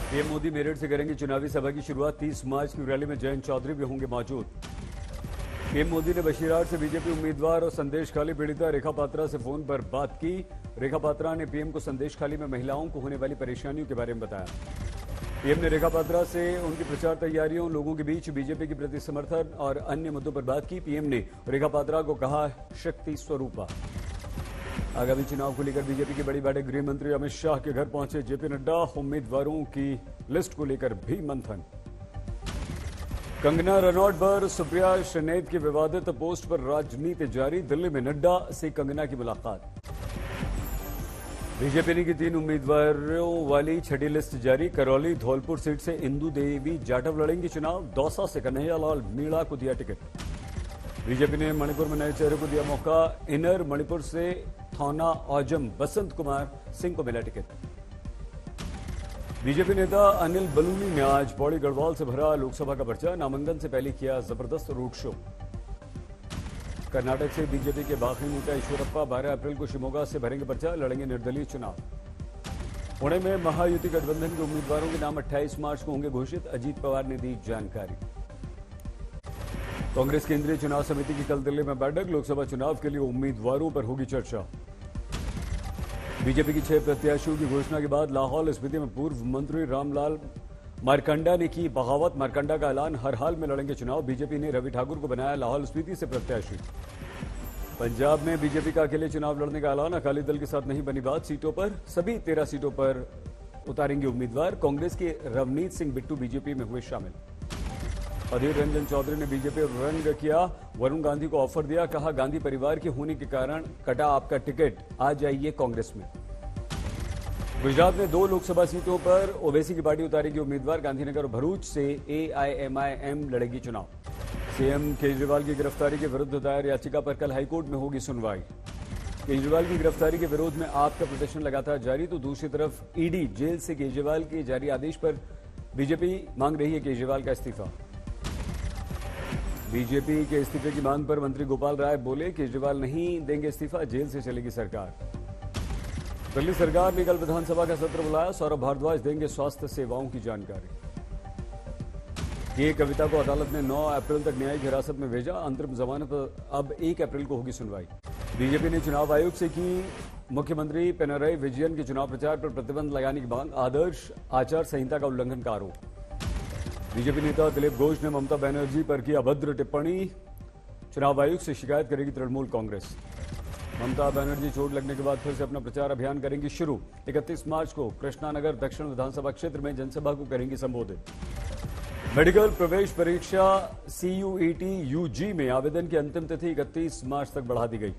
PM Modi Meerut से करेंगे चुनावी सभा की शुरुआत। 30 मार्च की रैली में जयंत चौधरी भी होंगे मौजूद। पीएम मोदी ने बशीरहाट से बीजेपी उम्मीदवार और संदेश खाली पीड़िता रेखा पात्रा से फोन पर बात की। रेखा पात्रा ने पीएम को संदेश खाली में महिलाओं को होने वाली परेशानियों के बारे में बताया। पीएम ने रेखा पात्रा से उनकी प्रचार तैयारियों, लोगों के बीच बीजेपी के प्रति समर्थन और अन्य मुद्दों पर बात की। पीएम ने रेखा पात्रा को कहा शक्ति स्वरूपा। आगामी चुनाव को लेकर बीजेपी के बड़ी बैठक। गृह मंत्री अमित शाह के घर पहुंचे जेपी नड्डा। उम्मीदवारों की लिस्ट को लेकर भी मंथन। कंगना रनौट पर सुप्रिया श्रीनेत की विवादित पोस्ट पर राजनीति जारी। दिल्ली में नड्डा से कंगना की मुलाकात। बीजेपी ने की 3 उम्मीदवारों वाली छठी लिस्ट जारी। करौली धौलपुर सीट से इंदु देवी जाटव लड़ेंगी चुनाव। दौसा से कन्हैयालाल मीणा को दिया टिकट। बीजेपी ने मणिपुर में नए चेहरे को दिया मौका। इनर मणिपुर से थौना औजम बसंत कुमार सिंह को मिला टिकट। बीजेपी नेता अनिल बलूनी ने आज पौड़ी गढ़वाल से भरा लोकसभा का पर्चा। नामांकन से पहले किया जबरदस्त रोड शो। कर्नाटक से बीजेपी के बागी नेता ईश्वरप्पा 12 अप्रैल को शिमोगा से भरेंगे पर्चा, लड़ेंगे निर्दलीय चुनाव। पुणे में महायुति गठबंधन के उम्मीदवारों के नाम 28 मार्च को होंगे घोषित। अजीत पवार ने दी जानकारी। कांग्रेस केंद्रीय चुनाव समिति की कल दिल्ली में बैठक। लोकसभा चुनाव के लिए उम्मीदवारों पर होगी चर्चा। बीजेपी की 6 प्रत्याशियों की घोषणा के बाद लाहौल स्पीति में पूर्व मंत्री रामलाल मारकंडा ने की बगावत। मारकंडा का ऐलान, हर हाल में लड़ेंगे चुनाव। बीजेपी ने रवि ठाकुर को बनाया लाहौल स्पीति से प्रत्याशी। पंजाब में बीजेपी का अकेले चुनाव लड़ने का ऐलान। अकाली दल के साथ नहीं बनी बात। सीटों पर सभी 13 सीटों पर उतारेंगे उम्मीदवार। कांग्रेस के रवनीत सिंह बिट्टू बीजेपी में हुए शामिल। अधीर रंजन चौधरी ने बीजेपी रंग किया। वरुण गांधी को ऑफर दिया, कहा गांधी परिवार के होने के कारण कटा आपका टिकट, आ जाइए कांग्रेस में। गुजरात में 2 लोकसभा सीटों पर ओवैसी की पार्टी उतारेगी उम्मीदवार। गांधीनगर और भरूच से एआईएमआईएम लड़ेगी चुनाव। सीएम केजरीवाल की गिरफ्तारी के विरुद्ध दायर याचिका पर कल हाईकोर्ट में होगी सुनवाई। केजरीवाल की गिरफ्तारी के विरोध में आपका प्रदर्शन लगातार जारी, तो दूसरी तरफ ईडी जेल से केजरीवाल के जारी आदेश पर बीजेपी मांग रही है केजरीवाल का इस्तीफा। बीजेपी के इस्तीफे की मांग पर मंत्री गोपाल राय बोले, केजरीवाल नहीं देंगे इस्तीफा, जेल से चलेगी सरकार। दिल्ली सरकार ने कल विधानसभा का सत्र बुलाया। सौरभ भारद्वाज देंगे स्वास्थ्य सेवाओं की जानकारी। ये कविता को अदालत ने 9 अप्रैल तक न्यायिक हिरासत में भेजा। अंतरिम जमानत अब 1 अप्रैल को होगी सुनवाई। बीजेपी ने चुनाव आयोग से की मुख्यमंत्री पिनरई विजयन के चुनाव प्रचार पर प्रतिबंध लगाने की मांग। आदर्श आचार संहिता का उल्लंघन का आरोप। बीजेपी नेता दिलीप घोष ने ममता बनर्जी पर की अभद्र टिप्पणी। चुनाव आयोग से शिकायत करेगी तृणमूल कांग्रेस। ममता बनर्जी चोट लगने के बाद फिर से अपना प्रचार अभियान करेंगी शुरू। 31 मार्च को कृष्णानगर दक्षिण विधानसभा क्षेत्र में जनसभा को करेंगी संबोधित। मेडिकल प्रवेश परीक्षा CUET UG में आवेदन की अंतिम तिथि 31 मार्च तक बढ़ा दी गई।